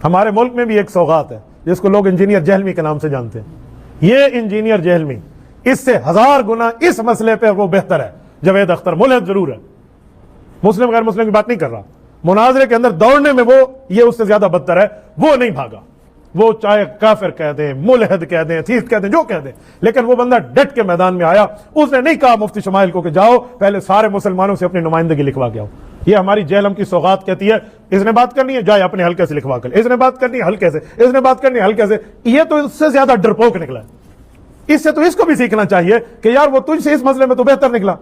ہمارے ملک میں بھی ایک سوغات ہے جس کو لوگ انجینئر جہلمی کے نام سے جانتے ہیں. یہ انجینئر جہلمی اس سے 1000 گنا اس مسئلے پہ وہ بہتر ہے. جاوید اختر ملحد ضرور ہے, مسلم غیر مسلم کی بات نہیں کر رہا, مناظرے کے اندر دوڑنے میں وہ یہ اس سے زیادہ بدتر ہے. وہ نہیں بھاگا, وہ چاہے کافر کہہ دیں, ملحد کہہ دیں, تھیست کہہ دیں, جو کہہ دیں, لیکن وہ بندہ ڈٹ کے میدان میں آیا. اس نے نہیں کہا مفتی شمائل کو کہ جاؤ پہلے سارے مسلمانوں سے اپنی نمائندگی لکھوا کے آؤ. یہ ہماری جہلم کی سوغات کہتی ہے, اس نے بات کرنی ہے جائے اپنے حلقے سے لکھوا کر, اس نے بات کرنی ہے حلقے سے, اس نے بات کرنی ہے حلقے سے. یہ تو اس سے زیادہ ڈرپوک نکلا ہے. اس سے تو اس کو بھی سیکھنا چاہیے کہ یار وہ تجھ سے اس مسئلے میں تو بہتر نکلا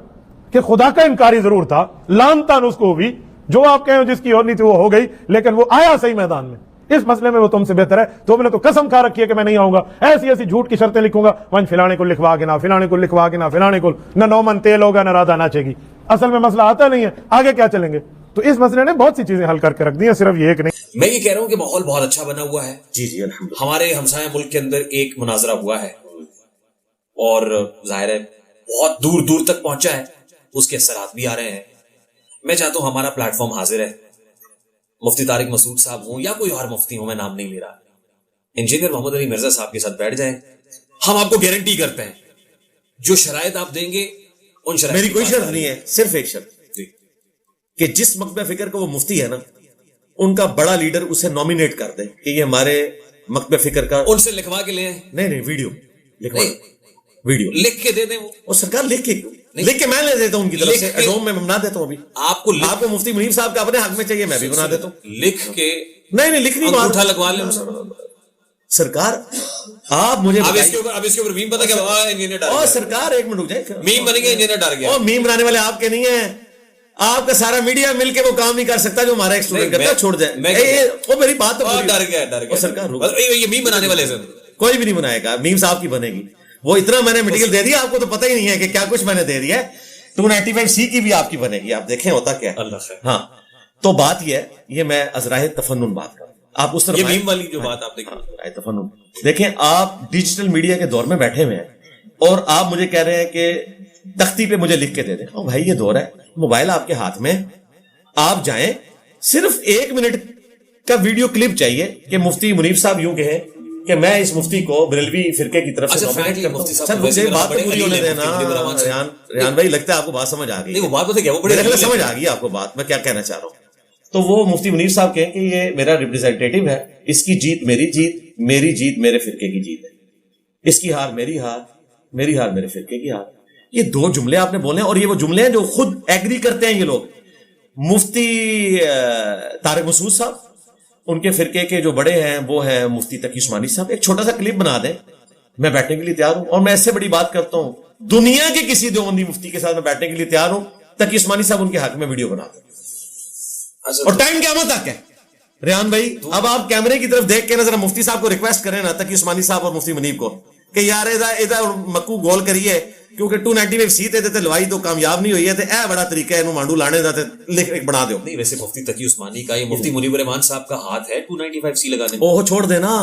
کہ خدا کا انکاری ضرور تھا, لعنتاً اس کو بھی, جو آپ کہیں جس کی ہونی تھی وہ ہو گئی, لیکن وہ آیا صحیح میدان میں. اس مسئلے میں وہ تم سے بہتر ہے. تم نے تو قسم کھا رکھی ہے کہ میں نہیں آؤں گا, ایسی ایسی جھوٹ کی شرطیں لکھوں گا, ون فلانے کو لکھوا کے نہ, فلانے کو لکھوا کے نہ, فلانے کو نہ 9 من تیل ہوگا نہ رادہ ناچے گی. اصل میں مسئلہ آتا نہیں ہے, آگے کیا چلیں گے. تو اس مسئلے نے بہت سی چیزیں حل کر کے رکھ دی ہیں, صرف یہ ایک نہیں. میں یہ کہہ رہا ہوں کہ ماحول بہت اچھا بنا ہوا ہے. جی جی الحمدللہ. ہمارے ہمسایہ ملک کے اندر ایک مناظرہ ہوا ہے اور ظاہر ہے بہت دور دور تک پہنچا ہے, اس کے اثرات بھی آ رہے ہیں. میں چاہتا ہوں ہمارا پلیٹ فارم حاضر ہے, مفتی طارق مسعود صاحب ہوں یا کوئی اور مفتی ہوں, میں نام نہیں لے رہا, انجینئر محمد علی مرزا صاحب کے ساتھ بیٹھ جائیں. ہم آپ کو گارنٹی کرتے ہیں جو شرائط آپ دیں گے ان شرائط. میری کوئی شرط نہیں ہے, صرف ایک شرط کہ جس مکتبہ فکر کا وہ مفتی ہے نا, ان کا بڑا لیڈر اسے نامینیٹ کر دے کہ یہ ہمارے مکتبہ فکر کا. ان سے لکھوا کے لیں. نہیں ویڈیو لکھوا, ویڈیو لکھ کے دے دیں. وہ سرکار لکھ کے میں لے دیتا ہوں ان کی طرف سے, ایڈوم میں بنا دیتا ہوں. ابھی آپ کو مفتی منیب صاحب کا اپنے حق میں چاہیے, میں بھی بنا دیتا ہوں. لکھ کے نہیں لکھنی بات انگوٹھا لگوا لیں. سرکار آپ مجھے اب اس کے اوپر میم پتہ کیا انجینئر ڈال گیا. سرکار ایک منٹ رک جائے, میم بنے گا انجینئر ڈال گیا. میم بنانے والے آپ کے نہیں ہیں, آپ کا سارا میڈیا مل کے وہ کام نہیں کر سکتا جو ہمارا ایک اسٹوڈنٹ کرتا ہے. چھوڑ جائے وہ میری بات تو ڈر گیا. سرکار یہ میم بنانے والے کوئی بھی نہیں بنائے گا, میم صاحب کی بنے گی. وہ اتنا میں نے مٹیریل دے دیا, آپ کو تو پتہ ہی نہیں ہے کہ کیا کچھ میں نے دے دیا ہے. 295C کی بھی آپ کی بنے گی, آپ دیکھیں ہوتا کیا ہے. ہاں تو بات یہ ہے, یہ میں ازراہ تفنن بات کر, آپ اس طرح یہ میم والی جو بات آپ نے تفنن دیکھیں. آپ ڈیجیٹل میڈیا کے دور میں بیٹھے ہوئے ہیں اور آپ مجھے کہہ رہے ہیں کہ تختی پہ مجھے لکھ کے دے دیں. بھائی یہ دور ہے, موبائل آپ کے ہاتھ میں, آپ جائیں, صرف 1 منٹ کا ویڈیو کلپ چاہیے کہ مفتی منیب صاحب یوں کہیں کہ میں اس مفتی کو بریلوی فرقے کی طرف سے بات پوری ہونے دینا. ریان بھائی لگتا ہے آپ کو بات سمجھ آ گئی, سمجھ آ گئی آپ کو بات میں کیا کہنا چاہ رہا ہوں. تو وہ مفتی منیب صاحب کہیں کہ یہ میرا ریپرزینٹیٹو ہے, اس کی جیت میری جیت, میری جیت میرے فرقے کی جیت ہے, اس کی ہار میری ہار, میری ہار میرے فرقے کی ہار. یہ 2 جملے آپ نے بولے ہیں, اور یہ وہ جملے ہیں جو خود ایگری کرتے ہیں یہ لوگ. مفتی طارق مسعود صاحب, ان کے فرقے کے جو بڑے ہیں وہ ہیں مفتی تقی عثمانی صاحب. ایک چھوٹا سا کلپ بنا دیں, میں بیٹھنے کے لیے تیار ہوں. اور میں اس سے بڑی بات کرتا ہوں, دنیا کے کسی دیوبندی مفتی کے ساتھ میں بیٹھنے کے لیے تیار ہوں. تقی عثمانی صاحب ان کے حق میں ویڈیو بنا دیں, اور ٹائم قیامت تک ہے. ریان بھائی اب آپ کیمرے کی طرف دیکھ کے ذرا مفتی صاحب کو ریکویسٹ کریں نا, تقی عثمانی صاحب اور مفتی منیب کو, کہ یار ادھر مکو گول کریے, کیونکہ 295C تے لوائی تو کامیاب نہیں ہوئی ہے, اے بڑا طریقہ ہے مانڈو لانے دا لکھ بنا دو. نہیں ویسے مفتی تقی عثمانی کا, یہ مفتی منیب الرحمان صاحب کا ہاتھ ہے 295C لگانے میں. اوہ چھوڑ دینا,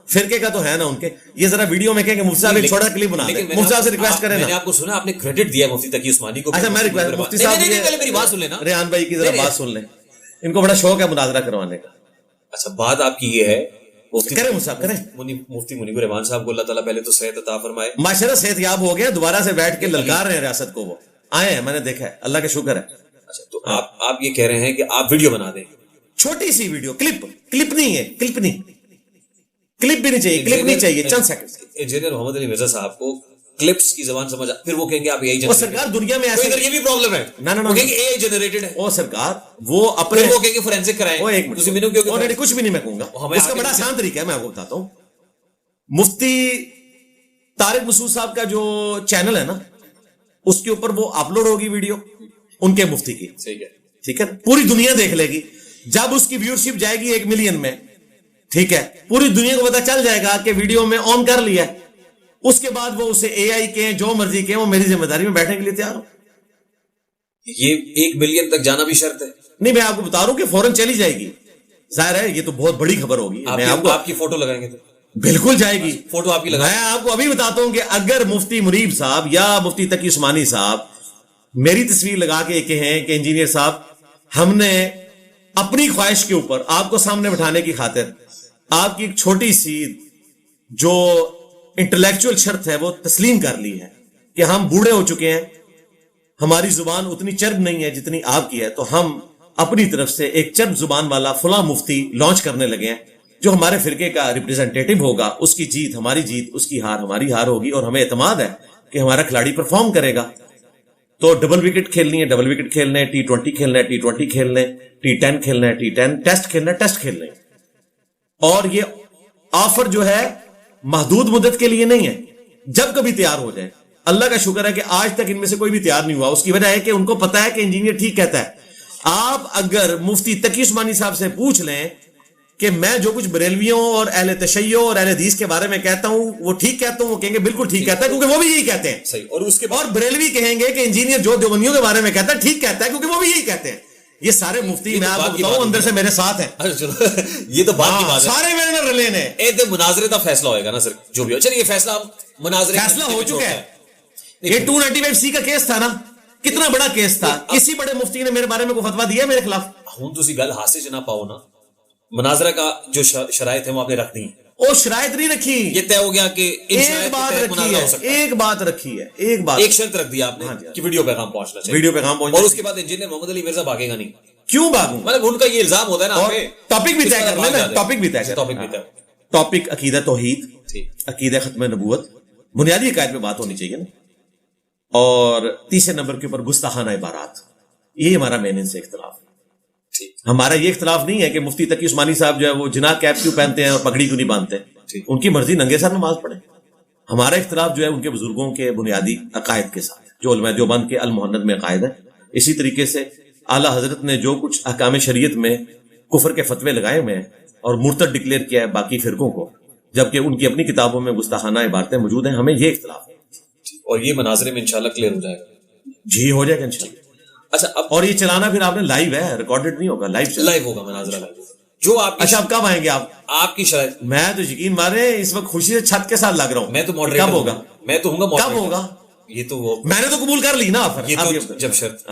فرقے کا تو ہے نا ان کے. یہ ذرا ویڈیو میں کہیں کہ مفتی صاحب ایک چھوٹا کلپ بنا دیں, مفتی صاحب سے ریکویسٹ کریں نا. میں نے آپ کو سنا, آپ نے کریڈٹ دیا مفتی تقی عثمانی کو. اچھا میں ریکویسٹ, مفتی صاحب پہلے میری بات سن لینا, ریان بھائی کی ذرا بات سن لیں, ان کو بڑا شوق ہے مناظرہ کروانے کا. اچھا بات آپ کی یہ ہے, کریں مصعب کریں. مفتی منیب الرحمان صاحب کو اللہ تعالیٰ پہلے تو صحت عطا فرمائے. ماشاءاللہ صحت یاب ہو گیا, دوبارہ سے بیٹھ کے للکار رہے ہیں ریاست کو, وہ آئے ہیں, میں نے دیکھا ہے, اللہ کا شکر ہے. اچھا تو آپ یہ کہہ رہے ہیں کہ آپ ویڈیو بنا دیں, چھوٹی سی ویڈیو کلپ نہیں ہے, کلپ بھی نہیں چاہیے, کلپ نہیں چاہیے, چند سیکنڈ. انجینئر محمد علی مرزا صاحب کو کلپس کی زبان سمجھ, پھر وہ کہیں گے آپ یہی سرکار دنیا میں ایسے, یہ بھی پرابلم ہے نہ کہیں گے اے آئی جنریٹڈ ہے. او سرکار وہ اپنے وہ کہیں گے فورینسک کرائیں. کچھ بھی نہیں میں کہوں گا, اس کا بڑا آسان طریقہ ہے, میں آپ کو بتاتا ہوں. مفتی طارق مسعود صاحب کا جو چینل ہے نا, اس کے اوپر وہ اپلوڈ ہوگی ویڈیو ان کے مفتی کی, ٹھیک ہے, پوری دنیا دیکھ لے گی. جب اس کی ویورشپ جائے گی 1 ملین میں, ٹھیک ہے, پوری دنیا کو پتا چل جائے گا کہ ویڈیو میں آن کر لیا. اس کے بعد وہ اسے اے آئی کے جو مرضی کے, وہ میری ذمہ داری میں بیٹھنے کے لیے تیار ہوں. یہ 1 ملین تک جانا بھی شرط ہے. نہیں میں آپ کو بتا رہا ہوں کہ فوراً چلی جائے گی. ظاہر ہے یہ تو بہت بڑی خبر ہوگی. آپ کی فوٹو لگائیں گے تو بالکل جائے گی فوٹو آپ کی لگائیں. میں آپ کو ابھی بتاتا ہوں کہ اگر مفتی منیب صاحب یا مفتی تقی عثمانی صاحب میری تصویر لگا کے کہیں کہ انجینئر صاحب ہم نے اپنی خواہش کے اوپر آپ کو سامنے بٹھانے کی خاطر آپ کی ایک چھوٹی سی جو انٹلیکچوئل شرط ہے وہ تسلیم کر لی ہے کہ ہم بوڑھے ہو چکے ہیں, ہماری زبان اتنی چرب نہیں ہے جتنی آپ کی ہے, تو ہم اپنی طرف سے ایک چرب زبان والا فلاں مفتی لانچ کرنے لگے ہیں جو ہمارے فرقے کا ریپریزنٹیٹو ہوگا. اس کی جیت ہماری جیت, اس کی ہار ہماری ہار ہوگی, اور ہمیں اعتماد ہے کہ ہمارا کھلاڑی پرفارم کرے گا. تو ڈبل وکٹ کھیلنی ہے, ڈبل وکٹ کھیلنے, T20 کھیلنا ہے, T20 کھیلنے, T10 کھیلنا ہے, T10, ٹیسٹ کھیلنا ہے, ٹیسٹ کھیلنے. اور یہ آفر جو ہے محدود مدت کے لیے نہیں ہے, جب کبھی تیار ہو جائے. اللہ کا شکر ہے کہ آج تک ان میں سے کوئی بھی تیار نہیں ہوا. اس کی وجہ ہے کہ ان کو پتا ہے کہ انجینئر ٹھیک کہتا ہے. آپ اگر مفتی تقی عثمانی صاحب سے پوچھ لیں کہ میں جو کچھ بریلویوں اور اہل تشیع اور اہل حدیث کے بارے میں کہتا ہوں وہ ٹھیک کہتا ہوں, وہ کہیں گے بالکل ٹھیک کہتا ہے, کیونکہ وہ بھی یہی کہتے ہیں. صحیح. اور اس کے اور بریلوی کہیں گے کہ انجینئر جو دیوبندیوں کے بارے میں کہتا ہے ٹھیک کہتا ہے, کیونکہ وہ بھی یہی کہتے ہیں. یہ سارے مفتی میں آپ کو بتاؤں اندر سے میرے ساتھ ہیں. یہ تو بات کی بات ہے, سارے میرے نال رلے نے. ایک دن مناظرے کا فیصلہ ہوئے گا نا سر, جو بھی ہو. چلیے یہ فیصلہ مناظرے فیصلہ ہو چکا ہے. یہ 295C کا کیس تھا نا, کتنا بڑا کیس تھا. کسی بڑے مفتی نے میرے بارے میں کوئی فتویٰ دیا میرے خلاف؟ ہوں تو گل ہاتھ سے نہ پاؤ نا. مناظرہ کا جو شرائط ہے وہ آپ نے رکھ دی, وہ شرائط نہیں رکھی. یہ طے ہو گیا کہ ایک بات رکھی ہے, ایک بات رکھی ہے, ایک بات, ایک شرط رکھ دی آپ نے کہ ویڈیو پیغام پہنچنا چاہیے, ویڈیو پیغام پہنچنا. اور اس کے بعد انجینئر محمد علی مرزا بھاگے گا نہیں. کیوں بھاگوں؟ مطلب ان کا یہ الزام ہوتا ہے نا. ٹاپک بھی طے کر لینا, ٹاپک بھی طے کر, ٹاپک بھی طے. ٹاپک عقیدہ توحید, عقیدہ ختم نبوت, بنیادی عقائد پہ بات ہونی چاہیے نا. اور تیسرے نمبر کے اوپر گستاخانہ عبارات. یہ ہمارا مین ان سے اختلاف ہے. ہمارا یہ اختلاف نہیں ہے کہ مفتی تقی عثمانی صاحب جو ہے وہ جناح کیپ کیوں پہنتے ہیں اور پگڑی کیوں نہیں باندھتے. ان کی مرضی, ننگے سر نماز پڑھیں. ہمارا اختلاف جو ہے ان کے بزرگوں کے بنیادی عقائد کے ساتھ, جو علماء دیوبند کے المحنت میں عقائد ہے. اسی طریقے سے اعلیٰ حضرت نے جو کچھ احکام شریعت میں کفر کے فتوے لگائے ہوئے ہیں اور مرتد ڈکلیئر کیا ہے باقی فرقوں کو, جبکہ ان کی اپنی کتابوں میں گستاخانہ عبارتیں موجود ہیں. ہمیں یہ اختلاف ہے, اور یہ مناظرے میں انشاءاللہ کلیئر ہو جائے گا. جی ہو جائے گا انشاءاللہ. اچھا اب, اور یہ چلانا پھر آپ نے لائیو ہے, ریکارڈڈ نہیں ہوگا, لائیو ہوگا مناظرہ لائیو. جو آپ, اچھا اب کب آئیں گے آپ کی شرائط؟ میں تو یقین مارے اس وقت خوشی سے چھت کے ساتھ لگ رہا ہوں. میں تو ماڈریٹر کب ہوگا, میں تو ہوں گا. کب ہوگا؟ یہ تو وہ میں نے تو قبول کر لی نا آفر. یہ تو جب شرط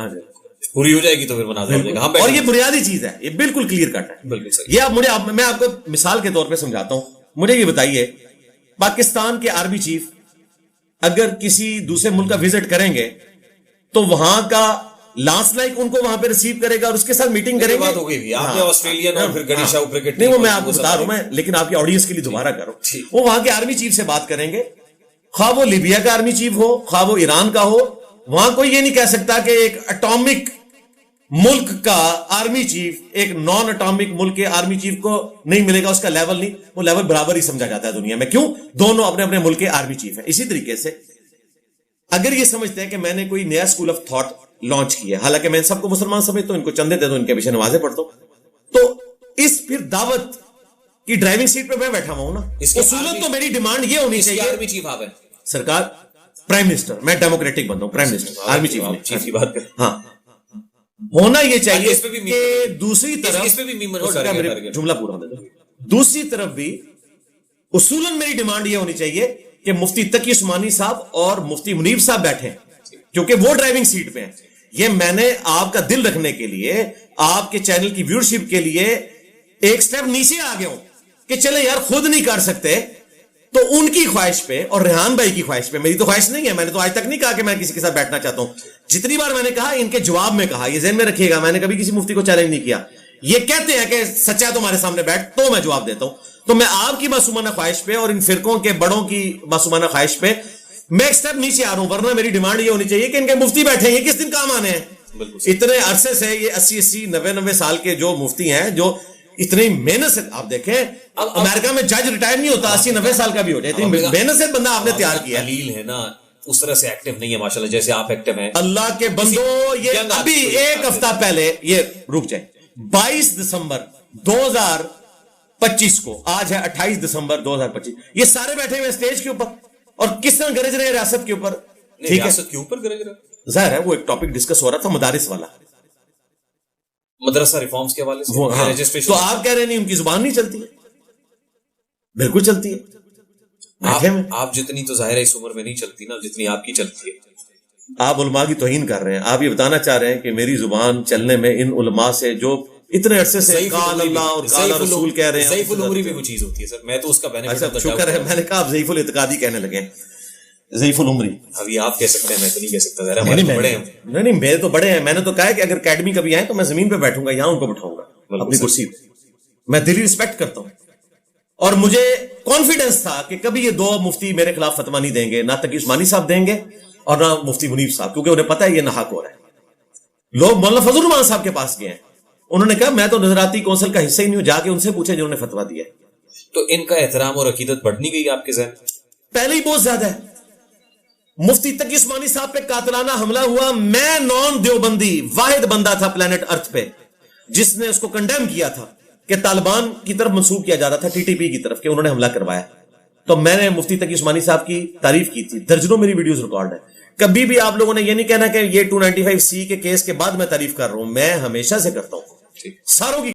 پوری ہو جائے گی تو پھر مناظرہ ہو جائے گا. اور یہ بنیادی چیز ہے, یہ بالکل کلیئر کٹ ہے. بالکل صحیح. یہ اب مجھے, میں آپ کو مثال کے طور پہ سمجھاتا ہوں. مجھے یہ بتائیے, پاکستان کے آرمی چیف اگر کسی دوسرے ملک کا وزٹ کریں گے تو وہاں کا لانس لائک ان کو وہاں پہ ریسیو کرے گا اور اس کے ساتھ میٹنگ کریں گے. بات ہو گئی آپ نے آسٹریلین اور پھر گنیشا کرکٹ. نہیں وہ میں آپ کو بتا رہا ہوں, میں لیکن آپ کی آڈینس کے لیے دوبارہ کروں. وہ وہاں کے آرمی چیف سے بات کریں گے, خواہ وہ لیبیا کا آرمی چیف ہو, خواہ وہ ایران کا ہو. وہاں کوئی یہ نہیں کہہ سکتا کہ ایک اٹامک ملک کا آرمی چیف ایک نان اٹامک ملک کے آرمی چیف کو نہیں ملے گا, اس کا لیول نہیں, وہ لیول برابر ہی سمجھا جاتا ہے دنیا میں. کیوں؟ دونوں اپنے اپنے ملک کے آرمی چیف ہیں. اسی طریقے سے اگر یہ سمجھتے ہیں کہ میں نے کوئی نیا اسکول آف تھاٹ لانچ کیا, حالانکہ میں سب کو مسلمان سمجھتا ہوں, ان کو چندے دے دو, ان کے پیچھے نمازیں پڑھتا ہوں, تو اس پھر دعوت کی ڈرائیونگ سیٹ پہ میں بیٹھا ہوا ہوں نا. اصولاً تو میری ڈیمانڈ یہ ہونی چاہیے, آرمی چیف آپ ہیں سرکار, پرائم منسٹر, میں ڈیموکریٹک بندہ ہوں, پرائم منسٹر, آرمی چیف کی بات کریں. ہاں ہونا یہ چاہیے کہ دوسری طرف جملہ پورا ہونے دو. دوسری طرف بھی اصولاً میری ڈیمانڈ یہ ہونی چاہیے کہ مفتی تقی عثمانی صاحب اور مفتی منیب صاحب بیٹھے, کیونکہ وہ ڈرائیونگ سیٹ پہ ہیں. یہ میں نے آپ کا دل رکھنے کے لیے, آپ کے چینل کی ویورشپ کے لیے ایک سٹیپ نیچے آ گیا ہوں کہ چلے یار خود نہیں کر سکتے تو ان کی خواہش پہ اور ریحان بھائی کی خواہش پہ, میری تو خواہش نہیں ہے, میں نے تو آج تک نہیں کہا کہ میں کسی کے ساتھ بیٹھنا چاہتا ہوں. جتنی بار میں نے کہا ان کے جواب میں کہا, یہ ذہن میں رکھیے گا, میں نے کبھی کسی مفتی کو چیلنج نہیں کیا. یہ کہتے ہیں کہ سچا تمہارے سامنے بیٹھ تو میں جواب دیتا ہوں. تو میں آپ کی معصومانہ خواہش پہ اور ان فرقوں کے بڑوں کی معصومانہ خواہش پہ میں ایک سٹیپ نیچے آ رہا ہوں, ورنہ میری ڈیمانڈ یہ ہونی چاہیے کہ ان کے مفتی بیٹھے ہیں, یہ کس دن کام آنے ہیں. اتنے عرصے سے یہ 80 90 سال کے جو مفتی ہیں, جو اتنی محنت سے, آپ دیکھیں اب امریکہ میں جج ریٹائر نہیں ہوتا, 80 90 سال کا بھی ہو جائے, اتنی محنت سے بندہ آپ نے تیار کیا. دلیل ہے نا اس طرح سے ایکٹیو نہیں ہے ماشاءاللہ جیسے آپ ایکٹیو ہیں. اللہ کے بندو, یہ ابھی ایک ہفتہ پہلے, یہ رک جائیں, 22 دسمبر 2025 کو, آج ہے 28 دسمبر 2025, یہ سارے بیٹھے ہوئے اسٹیج کے اوپر اور کس طرح گرج رہے ریاست کے اوپر. ٹھیک ہے, ریاست کے اوپر گرج رہے, ظاہر ہے وہ ایک ٹاپک ڈسکس ہو رہا تھا مدارس والا, مدرسہ ریفارمز کے حوالے سے رجسٹریشن. تو آپ کہہ رہے نہیں ان کی زبان نہیں چلتی ہے, بالکل چلتی ہے. آپ جتنی تو ظاہر ہے اس عمر میں نہیں چلتی نا جتنی آپ کی چلتی ہے. آپ علماء کی توہین کر رہے ہیں. آپ یہ بتانا چاہ رہے ہیں کہ میری زبان چلنے میں ان علماء سے جو اتنے عرصے سے ضعیف قال العمری اللہ اور بھی- قال ضعیف رسول کہہ رہے ہیں. ضعیف العمری بھی کوئی چیز ہوتی ہے سر, میں تو اس کا اچھا بینیفٹ شکر ہے, میں نے کہا آپ ضعیف الاعتقادی کہنے لگے ہیں. ضعیف العمری ابھی آپ کہہ سکتے ہیں, میں تو نہیں کہہ سکتا. ذرا ہمارے تو بڑے ہیں. نہیں میرے تو بڑے ہیں. میں نے تو کہا ہے کہ اگر اکیڈمی کبھی آئے تو میں زمین پہ بیٹھوں گا, یہاں ان کو بٹھاؤں گا اپنی کرسی پہ. میں دلی رسپیکٹ کرتا ہوں, اور مجھے کانفیڈنس تھا کہ کبھی یہ دو مفتی میرے خلاف فتویٰ نہیں دیں گے, نہ تقی عثمانی صاحب دیں گے اور نہ مفتی منیب صاحب, کیونکہ انہیں پتا ہے یہ ناحق ہو رہا ہے. لوگ مولانا فضل الرحمان صاحب کے پاس گئے ہیں, انہوں نے کہا میں تو نظراتی کونسل کا حصہ ہی نہیں ہوں, جا کے ان سے پوچھے جنہوں نے فتویٰ دیا ہے. تو ان کا احترام اور عقیدت بڑھ نہیں گئی آپ کے ذہن؟ پہلے ہی بہت زیادہ ہے. مفتی تقی عثمانی صاحب پہ قاتلانہ حملہ ہوا, میں نان دیوبندی واحد بندہ تھا پلانٹ ارتھ پہ جس نے اس کو کنڈیم کیا تھا کہ طالبان کی طرف منسوب کیا جاتا تھا, ٹی ٹی پی کی طرف, کہ انہوں نے حملہ کروایا. تو میں نے مفتی تقی عثمانی صاحب کی تعریف کی تھی, درجنوں میری ویڈیوز ریکارڈ ہے. کبھی بھی آپ لوگوں نے یہ نہیں کہنا کہ یہ 295C کے کیس کے بعد میں تعریف کر رہا ہوں, میں ہمیشہ سے کرتا ہوں, ساروں کی